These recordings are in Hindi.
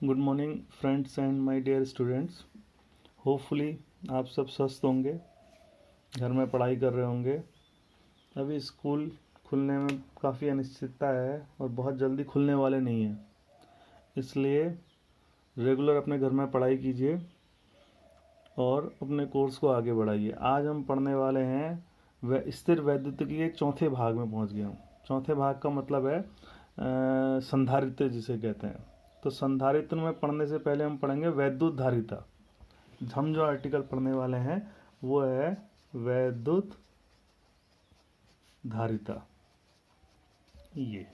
Good morning friends and my dear students. Hopefully आप सब स्वस्थ होंगे, घर में पढ़ाई कर रहे होंगे। अभी स्कूल खुलने में काफ़ी अनिश्चितता है और बहुत जल्दी खुलने वाले नहीं हैं, इसलिए रेगुलर अपने घर में पढ़ाई कीजिए और अपने कोर्स को आगे बढ़ाइए। आज हम पढ़ने वाले हैं स्थिर वैद्युतिकी के चौथे भाग में पहुंच गया हूँ। चौथे भाग का मतलब है संधारित्र जिसे कहते हैं। तो संधारित्र में पढ़ने से पहले हम पढ़ेंगे वैद्युत धारिता। हम जो आर्टिकल पढ़ने वाले हैं वो है वैद्युत धारिता। ये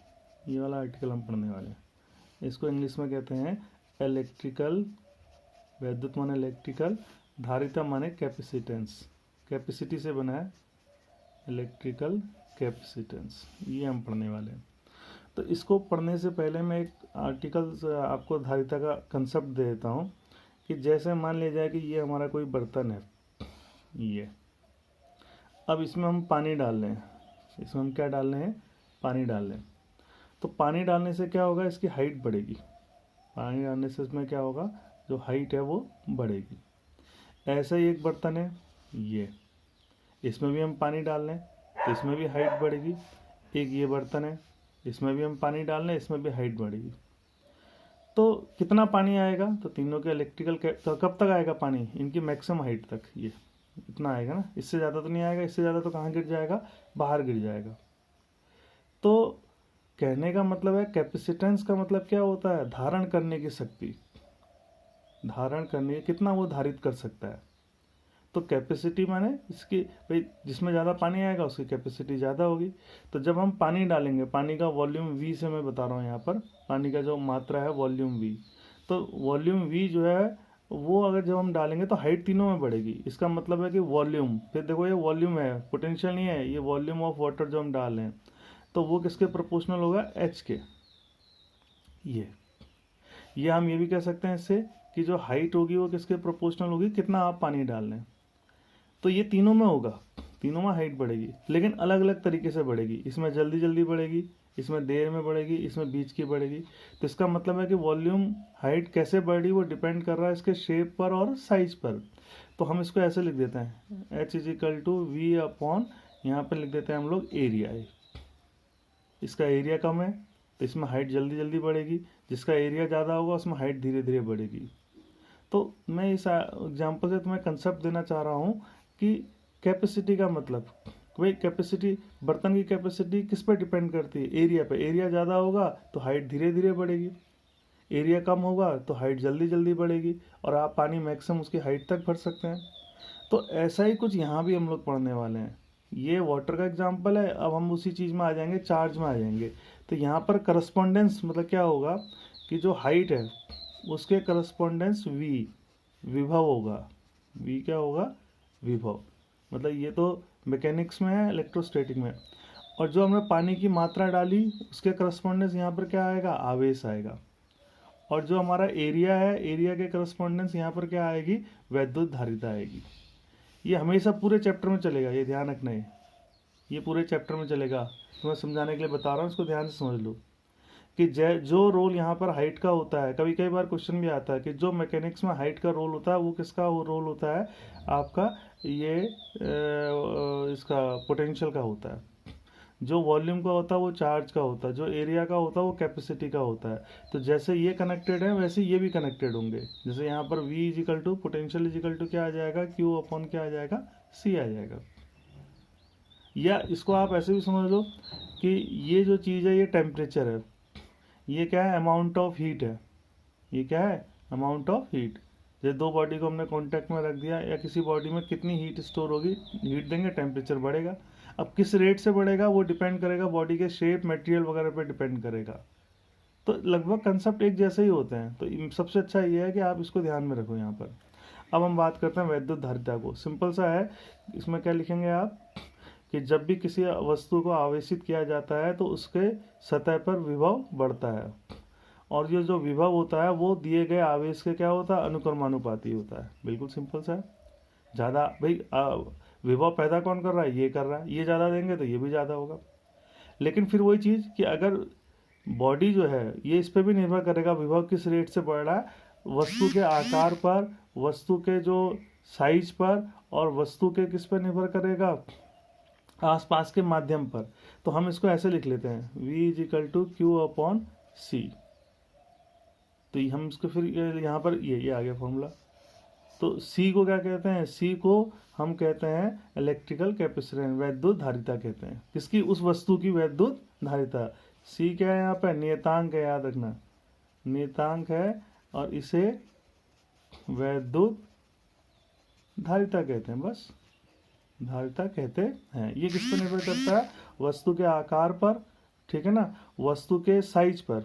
वाला आर्टिकल हम पढ़ने वाले हैं। इसको इंग्लिश में कहते हैं इलेक्ट्रिकल। वैद्युत माने इलेक्ट्रिकल, धारिता माने कैपेसिटेंस। कैपेसिटी से बना है इलेक्ट्रिकल कैपेसिटेंस। ये हम पढ़ने वाले हैं। तो इसको पढ़ने से पहले मैं एक आर्टिकल आपको धारिता का कंसेप्ट दे देता हूँ कि जैसे मान लिया जाए कि ये हमारा कोई बर्तन है, ये अब इसमें हम पानी डाल रहे हैं। इसमें हम क्या डाल रहे हैं? पानी डाल रहे हैं। तो पानी डालने से क्या होगा? इसकी हाइट बढ़ेगी। पानी डालने से इसमें क्या होगा? जो हाइट है वो बढ़ेगी। ऐसा ही एक बर्तन है ये, इसमें भी हम पानी डाल रहे हैं तो इसमें भी हाइट बढ़ेगी। एक ये बर्तन है, इसमें भी हम पानी डाल रहे हैं, इसमें भी हाइट बढ़ेगी। तो कितना पानी आएगा? तो तीनों के इलेक्ट्रिकल तो कब तक आएगा पानी? इनकी मैक्सिमम हाइट तक। ये इतना आएगा ना, इससे ज़्यादा तो नहीं आएगा। इससे ज़्यादा तो कहाँ गिर जाएगा? बाहर गिर जाएगा। तो कहने का मतलब है कैपेसिटेंस का मतलब क्या होता है? धारण करने की शक्ति। धारण करने कितना वो धारित कर सकता है। तो कैपेसिटी माने इसकी भाई जिसमें ज़्यादा पानी आएगा उसकी कैपेसिटी ज़्यादा होगी। तो जब हम पानी डालेंगे, पानी का वॉल्यूम वी से मैं बता रहा हूँ यहाँ पर, पानी का जो मात्रा है वॉल्यूम वी। तो वॉल्यूम वी जो है वो अगर जब हम डालेंगे तो हाइट तीनों में बढ़ेगी। इसका मतलब है कि वॉल्यूम, फिर देखो ये वॉल्यूम है, पोटेंशियल नहीं है, ये वॉल्यूम ऑफ वाटर जो हम डाल रहे हैं तो वो किसके प्रोपोर्शनल होगा? एच के। ये हम ये भी कह सकते हैं इससे कि जो हाइट होगी वो किसके प्रोपोर्शनल होगी? कितना आप पानी डाल रहे हैं। तो ये तीनों में होगा, तीनों में हाइट बढ़ेगी, लेकिन अलग अलग तरीके से बढ़ेगी। इसमें जल्दी जल्दी बढ़ेगी, इसमें देर में बढ़ेगी, इसमें बीच की बढ़ेगी। तो इसका मतलब है कि वॉल्यूम हाइट कैसे बढ़ी वो डिपेंड कर रहा है इसके शेप पर और साइज पर। तो हम इसको ऐसे लिख देते हैं H is equal to V upon, यहाँ पर लिख देते हैं हम लोग एरिया। इसका एरिया कम है तो इसमें हाइट जल्दी जल्दी बढ़ेगी, जिसका एरिया ज़्यादा होगा उसमें हाइट धीरे धीरे बढ़ेगी। तो मैं इस एग्जाम्पल से तुम्हें कंसेप्ट देना चाह रहा हूँ कि कैपेसिटी का मतलब, भाई कैपेसिटी, बर्तन की कैपेसिटी किस पर डिपेंड करती है? एरिया पे। एरिया ज़्यादा होगा तो हाइट धीरे धीरे बढ़ेगी, एरिया कम होगा तो हाइट जल्दी जल्दी बढ़ेगी और आप पानी मैक्सिमम उसकी हाइट तक भर सकते हैं। तो ऐसा ही कुछ यहाँ भी हम लोग पढ़ने वाले हैं। ये वाटर का एग्जाम्पल है। अब हम उसी चीज़ में आ जाएंगे, चार्ज में आ जाएंगे। तो यहाँ पर करस्पॉन्डेंस मतलब क्या होगा कि जो हाइट है उसके करस्पॉन्डेंस वी, विभव होगा। वी क्या होगा? विभव। मतलब ये तो मैकेनिक्स में है, इलेक्ट्रोस्टैटिक में। और जो हमने पानी की मात्रा डाली उसके करस्पॉन्डेंस यहाँ पर क्या आएगा? आवेश आएगा। और जो हमारा एरिया है, एरिया के करस्पॉन्डेंस यहाँ पर क्या आएगी? वैद्युत धारिता आएगी। ये हमेशा पूरे चैप्टर में चलेगा, ये ध्यान रखना है। ये पूरे चैप्टर में चलेगा, तो मैं समझाने के लिए बता रहा हूँ, इसको ध्यान से समझ लो कि जो रोल यहाँ पर हाइट का होता है। कभी कई बार क्वेश्चन भी आता है कि जो मैकेनिक्स में हाइट का रोल होता है वो किसका रोल होता है? आपका ये इसका पोटेंशियल का होता है। जो वॉल्यूम का होता है वो चार्ज का होता है, जो एरिया का होता है वो कैपेसिटी का होता है। तो जैसे ये कनेक्टेड है वैसे ये भी कनेक्टेड होंगे। जैसे यहाँ पर V is equal to potential is equal to क्या आ जाएगा? Q अपॉन क्या आ जाएगा? C आ जाएगा। या इसको आप ऐसे भी समझ लो कि ये जो चीज़ है ये टेम्परेचर है, ये क्या है? अमाउंट ऑफ हीट है। ये क्या है? Amount of heat. जैसे दो बॉडी को हमने कांटेक्ट में रख दिया, या किसी बॉडी में कितनी हीट स्टोर होगी, हीट देंगे टेम्परेचर बढ़ेगा। अब किस रेट से बढ़ेगा वो डिपेंड करेगा बॉडी के शेप, मटेरियल वगैरह पे डिपेंड करेगा। तो लगभग कंसेप्ट एक जैसे ही होते हैं। तो सबसे अच्छा ये है कि आप इसको ध्यान में रखो यहाँ पर। अब हम बात करते हैं वैद्युत धारिता को। सिंपल सा है, इसमें क्या लिखेंगे आप कि जब भी किसी वस्तु को आवेशित किया जाता है तो उसके सतह पर विभव बढ़ता है, और ये जो विभव होता है वो दिए गए आवेश के क्या होता है? अनुक्रमानुपाती होता है। बिल्कुल सिंपल सा है। ज़्यादा भाई विभव पैदा कौन कर रहा है? ये कर रहा है। ये ज़्यादा देंगे तो ये भी ज़्यादा होगा। लेकिन फिर वही चीज़ कि अगर बॉडी जो है ये इस पे भी निर्भर करेगा विभव किस रेट से बढ़ रहा है, वस्तु के आकार पर, वस्तु के जो साइज पर, और वस्तु के किस पर निर्भर करेगा, आसपास के माध्यम पर। तो हम इसको ऐसे लिख लेते हैं V is equal to Q upon c. तो हम इसको फिर यहाँ पर ये आ गया फॉर्मूला। तो C को क्या कहते हैं, C को हम कहते हैं इलेक्ट्रिकल कैपेसिटेंस, वैद्युत धारिता कहते हैं। किसकी, उस वस्तु की वैद्युत धारिता। C क्या है यहाँ पर, नियतांक है, याद रखना नियतांक है, और इसे वैद्युत धारिता कहते हैं, बस धारिता कहते हैं। ये किस पर निर्भर करता है, वस्तु के आकार पर, ठीक है ना, वस्तु के साइज पर,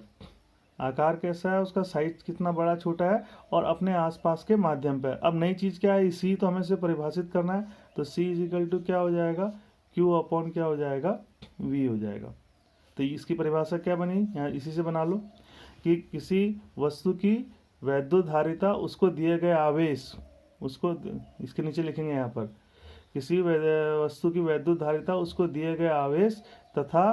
आकार कैसा है उसका, साइज कितना बड़ा छोटा है, और अपने आसपास के माध्यम पर। अब नई चीज़ क्या है, सी तो हमें से परिभाषित करना है। तो सी इज इक्वल टू क्या हो जाएगा, क्यू अपॉन क्या हो जाएगा, वी हो जाएगा। तो इसकी परिभाषा क्या बनी, यहाँ इसी से बना लो कि किसी वस्तु की वैद्युत धारिता उसको दिए गए आवेश, उसको इसके नीचे लिखेंगे यहाँ पर, किसी वस्तु की वैद्युत धारिता उसको दिए गए आवेश तथा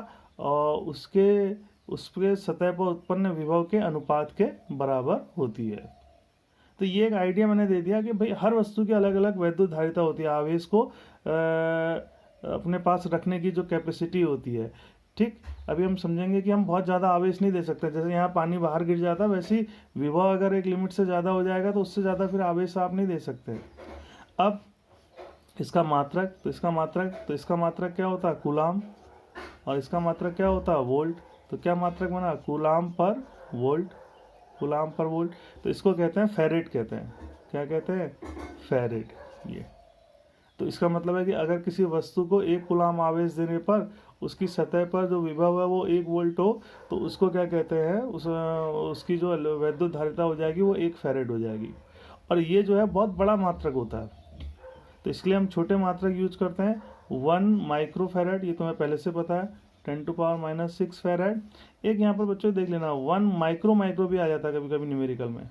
उसके सतह पर उत्पन्न विभव के अनुपात के बराबर होती है। तो ये एक आइडिया मैंने दे दिया कि भाई हर वस्तु की अलग अलग वैद्युत धारिता होती है, आवेश को अपने पास रखने की जो कैपेसिटी होती है। ठीक, अभी हम समझेंगे कि हम बहुत ज़्यादा आवेश नहीं दे सकते। जैसे यहाँ पानी बाहर गिर जाता है, वैसे ही विभव अगर एक लिमिट से ज़्यादा हो जाएगा तो उससे ज़्यादा फिर आवेश आप नहीं दे सकते। अब इसका मात्रक, तो इसका मात्रक क्या होता है, कूलाम, और इसका मात्रक क्या होता है, वोल्ट। तो क्या मात्रक बना, कूलाम पर वोल्ट, कूलाम पर वोल्ट। तो इसको कहते हैं फेरेड कहते हैं, क्या कहते हैं, फेरेड। ये तो इसका मतलब है कि अगर किसी वस्तु को 1 कूलाम आवेश देने पर उसकी सतह पर जो विभव है वो 1 वोल्ट हो, तो उसको क्या कहते हैं, उसकी जो वैद्युत धारिता हो जाएगी वो 1 फेरेड हो जाएगी। और ये जो है बहुत बड़ा मात्रक होता है, तो इसलिए हम छोटे मात्रक यूज करते हैं। 1 माइक्रो फेरेड, ये तुम्हें पहले से पता है, 10⁻⁻6 फेरेड। एक यहाँ पर बच्चों देख लेना, 1 माइक्रो भी आ जाता है कभी कभी न्यूमेरिकल में,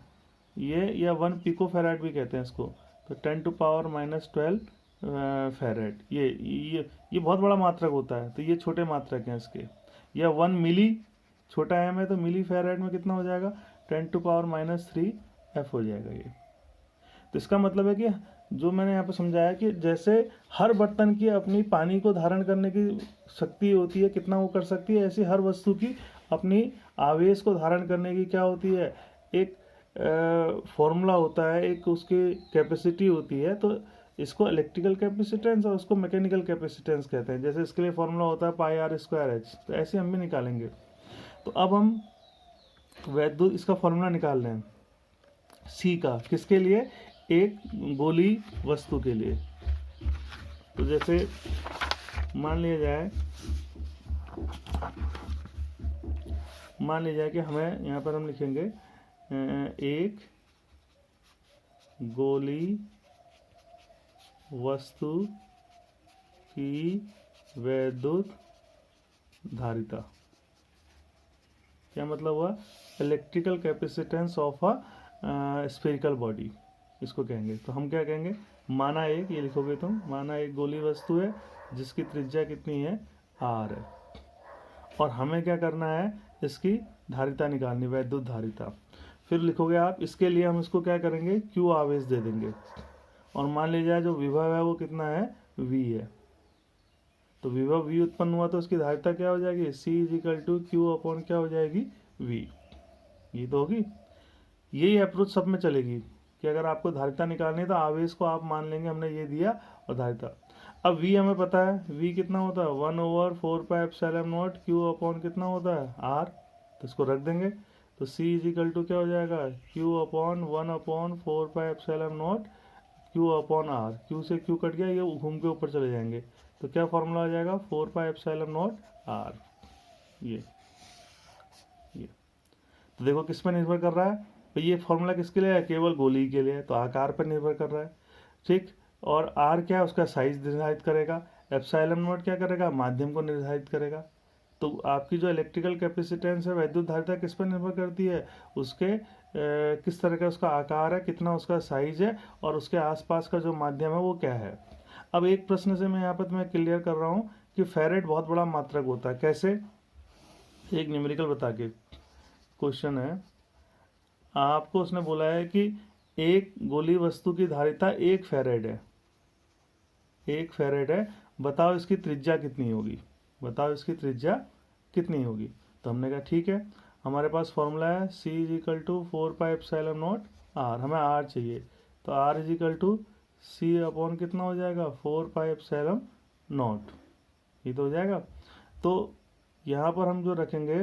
ये, या 1 पिको फेरेड भी कहते हैं इसको। तो 10⁻12 फेरेड, ये बहुत बड़ा मात्रक होता है। तो ये छोटे मात्रक हैं इसके। या 1 मिली, छोटा एम है, तो मिली फेरेड में कितना हो जाएगा, 10⁻³ F हो जाएगा ये। तो इसका मतलब है कि जो मैंने यहाँ पर समझाया कि जैसे हर बर्तन की अपनी पानी को धारण करने की शक्ति होती है, कितना वो कर सकती है, ऐसी हर वस्तु की अपनी आवेश को धारण करने की क्या होती है, एक फॉर्मूला होता है, एक उसकी कैपेसिटी होती है। तो इसको इलेक्ट्रिकल कैपेसिटेंस और उसको मैकेनिकल कैपेसिटेंस कहते हैं। जैसे इसके लिए फॉर्मूला होता है πr²h, तो ऐसे हम भी निकालेंगे। तो अब हम वैद्युत इसका फॉर्मूला निकाल रहे हैं सी का, किसके लिए, एक गोली वस्तु के लिए। तो जैसे मान लिया जाए कि हमें यहाँ पर हम लिखेंगे एक गोली वस्तु की वैद्युत धारिता। क्या मतलब हुआ, electrical capacitance of a spherical body, इसको कहेंगे। तो हम क्या कहेंगे, माना एक, ये लिखोगे तुम, माना एक गोली वस्तु है जिसकी त्रिज्या कितनी है, r है, और हमें क्या करना है, इसकी धारिता निकालनी, वैद्युत धारिता। फिर लिखोगे आप, इसके लिए हम इसको क्या करेंगे, q आवेश दे देंगे, और मान लीजिए जो विभव है वो कितना है, v है। तो विभव v उत्पन्न हुआ तो उसकी धारिता क्या हो जाएगी, C is equal to Q upon क्या हो जाएगी, v। ये तो होगी। यही अप्रोच सब में चलेगी कि अगर आपको धारिता निकालनी है तो आवेश को आप मान लेंगे हमने ये दिया, और धारिता। अब v हमें पता है, v कितना होता है, 1/4πε0 q अपॉन कितना होता है, r। तो इसको रख देंगे। तो C इज इक्वल टू क्या हो जाएगा, q upon 1/4πε0 q upon r। q से q कट गया, ये घूम के ऊपर चले जाएंगे। तो क्या फॉर्मूला आ जाएगा, 4πε0 r। ये तो देखो किस पर निर्भर कर रहा है, तो ये फॉर्मूला किसके लिए है, केवल गोली के लिए, तो आकार पर निर्भर कर रहा है। ठीक, और r क्या है, उसका साइज निर्धारित करेगा, ε0 क्या करेगा, माध्यम को निर्धारित करेगा। तो आपकी जो इलेक्ट्रिकल कैपेसिटेंस है, वैद्युत धारिता किस पर निर्भर करती है, उसके किस तरह का उसका आकार है, कितना उसका साइज है, और उसके आसपास का जो माध्यम है वो क्या है। अब एक प्रश्न से मैं यहाँ पर तुम्हें क्लियर कर रहा हूँ कि फेरेड बहुत बड़ा मात्रक होता है। कैसे, एक न्यूमेरिकल बता के क्वेश्चन है, आपको उसने बोला है कि एक गोली वस्तु की धारिता 1 फैरेड है, 1 फैरेड है, बताओ इसकी त्रिज्या कितनी होगी, बताओ इसकी त्रिज्या कितनी होगी। तो हमने कहा ठीक है, हमारे पास फॉर्मूला है C = 4πε0 R, हमें R चाहिए, तो R = C अपॉन कितना हो जाएगा 4πε0, ये तो हो जाएगा। तो यहाँ पर हम जो रखेंगे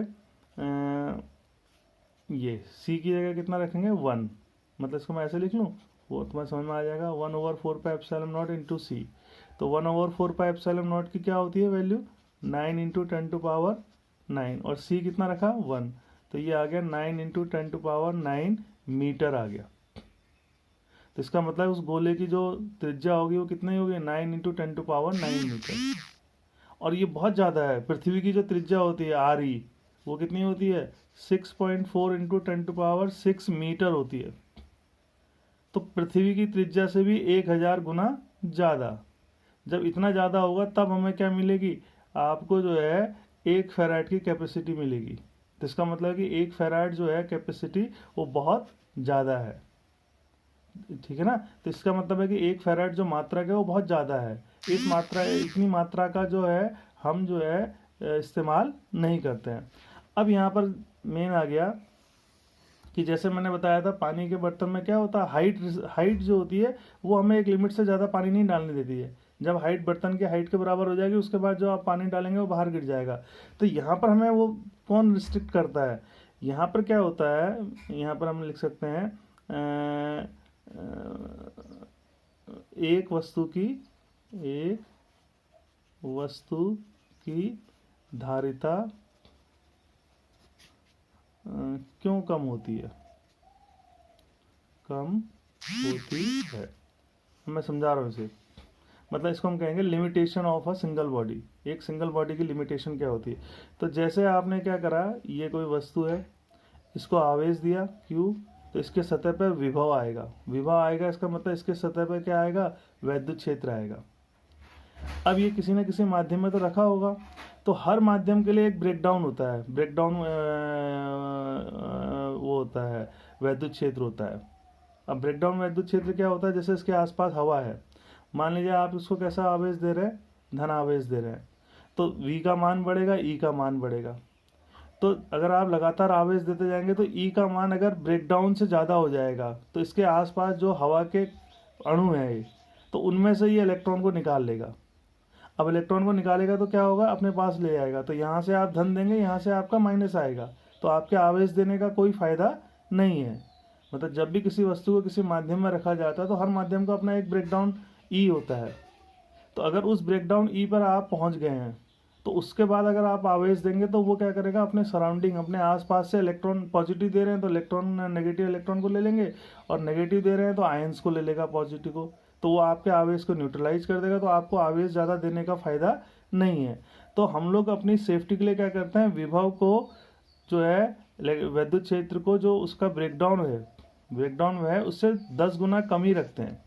ये C की जगह कितना रखेंगे 1, मतलब इसको मैं ऐसे लिख लूँ, वो तुम्हें समझ में आ जाएगा, 1/4πε0 इंटू C। तो 1/4πε0 की क्या होती है वैल्यू 9 × 10⁻9, और C कितना रखा 1, तो ये आ गया 9 × 10⁻9 मीटर आ गया। तो इसका मतलब उस गोले की जो त्रिज्या होगी वो कितनी होगी 9 × 10⁻9 मीटर। और ये बहुत ज़्यादा है, पृथ्वी की जो त्रिज्या होती है RE वो कितनी होती है 6.4 × 10⁻6 मीटर होती है। तो पृथ्वी की त्रिज्या से भी 1000 गुना ज़्यादा। जब इतना ज़्यादा होगा तब हमें क्या मिलेगी, आपको जो है 1 फैराड की कैपेसिटी मिलेगी। तो इसका मतलब है कि 1 फैराड जो है कैपेसिटी वो बहुत ज़्यादा है, ठीक है ना। तो इसका मतलब है कि 1 फैराड जो मात्रा है वो बहुत ज़्यादा है, इतनी मात्रा का जो है हम जो है इस्तेमाल नहीं करते हैं। अब यहाँ पर मेन आ गया कि जैसे मैंने बताया था पानी के बर्तन में क्या होता है, हाइट जो होती है वो हमें एक लिमिट से ज़्यादा पानी नहीं डालने देती है। जब हाइट बर्तन की हाइट के बराबर हो जाएगी उसके बाद जो आप पानी डालेंगे वो बाहर गिर जाएगा। तो यहाँ पर हमें वो कौन रिस्ट्रिक्ट करता है, यहाँ पर क्या होता है, यहाँ पर हम लिख सकते हैं एक वस्तु की धारिता क्यों कम होती है, मैं समझा रहा हूँ इसे। मतलब इसको हम कहेंगे limitation of a single body, एक सिंगल बॉडी की लिमिटेशन क्या होती है। तो जैसे आपने क्या करा, ये कोई वस्तु है, इसको आवेश दिया Q, तो इसके सतह पर विभव आएगा, इसका मतलब इसके सतह पर क्या आएगा, वैद्युत क्षेत्र आएगा। अब ये किसी न किसी माध्यम में तो रखा होगा, तो हर माध्यम के लिए एक ब्रेकडाउन होता है, वो होता है वैद्युत क्षेत्र होता है। अब ब्रेकडाउन वैद्युत क्षेत्र क्या होता है, जैसे इसके आसपास हवा है, मान लीजिए आप इसको कैसा आवेश दे रहे हैं, धन आवेश दे रहे हैं, तो V का मान बढ़ेगा, E का मान बढ़ेगा। तो अगर आप लगातार आवेश देते जाएंगे तो E का मान अगर ब्रेकडाउन से ज़्यादा हो जाएगा तो इसके आसपास जो हवा के अणु हैं तो उनमें से ये इलेक्ट्रॉन को निकाल लेगा। अब इलेक्ट्रॉन को निकालेगा तो क्या होगा, अपने पास ले आएगा। तो यहाँ से आप धन देंगे, यहाँ से आपका माइनस आएगा, तो आपके आवेश देने का कोई फ़ायदा नहीं है। मतलब जब भी किसी वस्तु को किसी माध्यम में रखा जाता है तो हर माध्यम का अपना एक ब्रेकडाउन E होता है। तो अगर उस ब्रेकडाउन E पर आप पहुँच गए हैं तो उसके बाद अगर आप आवेश देंगे तो वो क्या करेगा, अपने सराउंडिंग, अपने आसपास से इलेक्ट्रॉन पॉजिटिव दे रहे हैं तो इलेक्ट्रॉन नेगेटिव इलेक्ट्रॉन को ले लेंगे, और नेगेटिव दे रहे हैं तो आयंस को ले लेगा पॉजिटिव को, तो वो आपके आवेश को न्यूट्रलाइज कर देगा। तो आपको आवेश ज़्यादा देने का फ़ायदा नहीं है। तो हम लोग अपनी सेफ्टी के लिए क्या करते हैं, विभव को जो है वैद्युत क्षेत्र को जो उसका ब्रेकडाउन है उससे 10 गुना कम ही रखते हैं,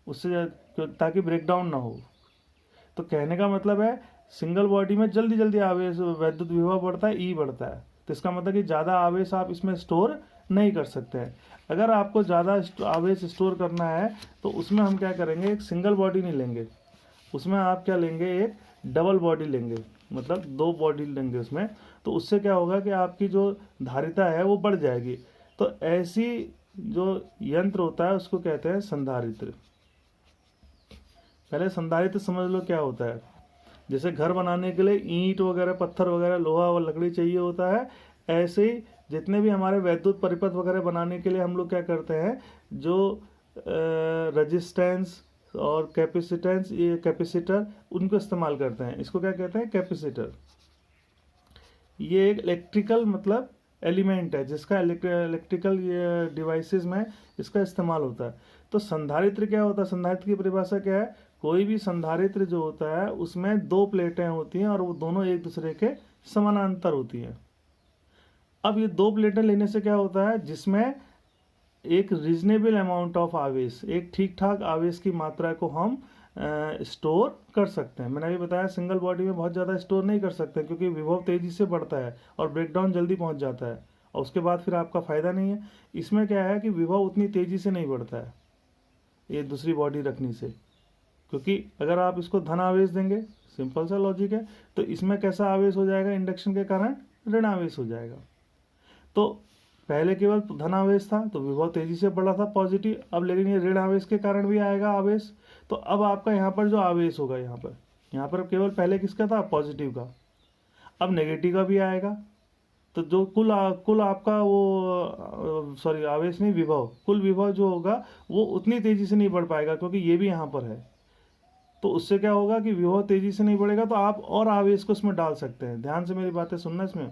उससे ताकि ब्रेकडाउन ना हो। तो कहने का मतलब है सिंगल बॉडी में जल्दी आवेश वैद्युत विभव बढ़ता है, E बढ़ता है। तो इसका मतलब कि ज़्यादा आवेश आप इसमें स्टोर नहीं कर सकते हैं। अगर आपको ज़्यादा आवेश स्टोर करना है तो उसमें हम क्या करेंगे, एक सिंगल बॉडी नहीं लेंगे, उसमें आप क्या लेंगे, एक डबल बॉडी लेंगे, मतलब 2 बॉडी लेंगे उसमें। तो उससे क्या होगा कि आपकी जो धारिता है वो बढ़ जाएगी। तो ऐसी जो यंत्र होता है उसको कहते हैं संधारित्र। पहले संधारित्र समझ लो क्या होता है। जैसे घर बनाने के लिए ईंट वगैरह, पत्थर वगैरह, लोहा और लकड़ी चाहिए होता है, ऐसे ही जितने भी हमारे वैद्युत परिपथ वगैरह बनाने के लिए हम लोग क्या करते हैं, जो रेजिस्टेंस और कैपेसिटेंस, ये कैपेसिटर, उनको इस्तेमाल करते हैं। इसको क्या कहते हैं, कैपेसिटर। ये एक इलेक्ट्रिकल मतलब एलिमेंट है जिसका इलेक्ट्रिकल डिवाइसेस में इसका इस्तेमाल होता है। तो संधारित्र क्या होता है, संधारित्र की परिभाषा क्या है, कोई भी संधारित्र जो होता है उसमें 2 प्लेटें होती हैं और वो दोनों एक दूसरे के समानांतर होती हैं। अब ये 2 प्लेटें लेने से क्या होता है, जिसमें एक रीजनेबल अमाउंट ऑफ आवेश, एक ठीक ठाक आवेश की मात्रा को हम स्टोर कर सकते हैं। मैंने अभी बताया सिंगल बॉडी में बहुत ज़्यादा स्टोर नहीं कर सकते क्योंकि विभव तेज़ी से बढ़ता है और ब्रेकडाउन जल्दी पहुंच जाता है और उसके बाद फिर आपका फ़ायदा नहीं है। इसमें क्या है कि विभव उतनी तेज़ी से नहीं बढ़ता है ये दूसरी बॉडी रखने से, क्योंकि अगर आप इसको धन आवेश देंगे, सिंपल सा लॉजिक है, तो इसमें कैसा आवेश हो जाएगा, इंडक्शन के कारण ऋण आवेश हो जाएगा। तो पहले केवल धन आवेश था तो विभव तेजी से बढ़ा था पॉजिटिव, अब लेकिन ये ऋण आवेश के कारण भी आएगा आवेश। तो अब आपका यहाँ पर जो आवेश होगा, यहाँ पर केवल पहले किसका था, पॉजिटिव का, अब नेगेटिव का भी आएगा। तो जो कुल आपका वो सॉरी आवेश नहीं, विभव, कुल विभव जो होगा वो उतनी तेजी से नहीं बढ़ पाएगा क्योंकि ये भी यहाँ पर है। तो उससे क्या होगा कि विभव तेजी से नहीं बढ़ेगा तो आप और आवेश को इसमें डाल सकते हैं। ध्यान से मेरी बातें सुनना इसमें।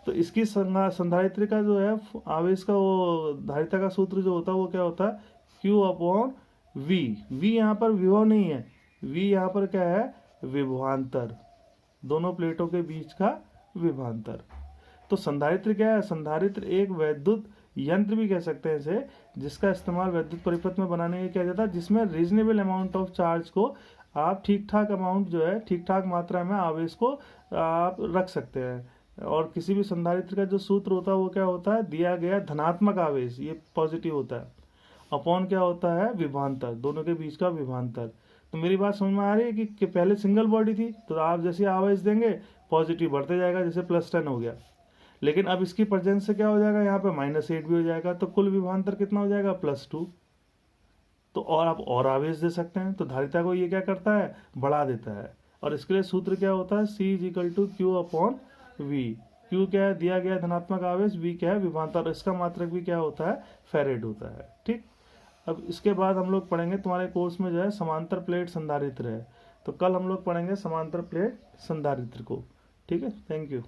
तो इसकी संधारित्र का जो है आवेश का वो धारिता का सूत्र जो होता है वो क्या होता है, Q अपॉन V। V यहाँ पर विभव नहीं है, V यहाँ पर क्या है, विभवांतर, दोनों प्लेटों के बीच का विभवांतर। तो संधारित्र क्या है, संधारित्र एक वैद्युत यंत्र भी कह सकते हैं इसे, जिसका इस्तेमाल वैद्युत परिपथ में बनाने के किया जाता है, जिसमें रीजनेबल अमाउंट ऑफ चार्ज को आप ठीक ठाक अमाउंट जो है, ठीक ठाक मात्रा में आवेश को आप रख सकते हैं। और किसी भी संधारित्र का जो सूत्र होता है वो क्या होता है, दिया गया धनात्मक आवेश, ये पॉजिटिव होता है, अपॉन क्या होता है, विभवांतर, दोनों के बीच का विभवांतर। तो मेरी बात समझ में आ रही है कि पहले सिंगल बॉडी थी तो आप जैसे आवेश देंगे पॉजिटिव बढ़ते जाएगा, जैसे +10 हो गया, लेकिन अब इसकी प्रेजेंस से क्या हो जाएगा, यहाँ पे -8 भी हो जाएगा, तो कुल विभवांतर कितना हो जाएगा, +2। तो और आप और आवेश दे सकते हैं, तो धारिता को ये क्या करता है, बढ़ा देता है। और इसके लिए सूत्र क्या होता है, C = Q upon V। Q क्या है, दिया गया धनात्मक आवेश, V क्या है, विभवांतर, इसका मात्रक भी क्या होता है, फैरेड होता है। ठीक, अब इसके बाद हम लोग पढ़ेंगे, तुम्हारे कोर्स में जो है समांतर प्लेट संधारित्र है, तो कल हम लोग पढ़ेंगे समांतर प्लेट संधारित्र को। ठीक है, थैंक यू।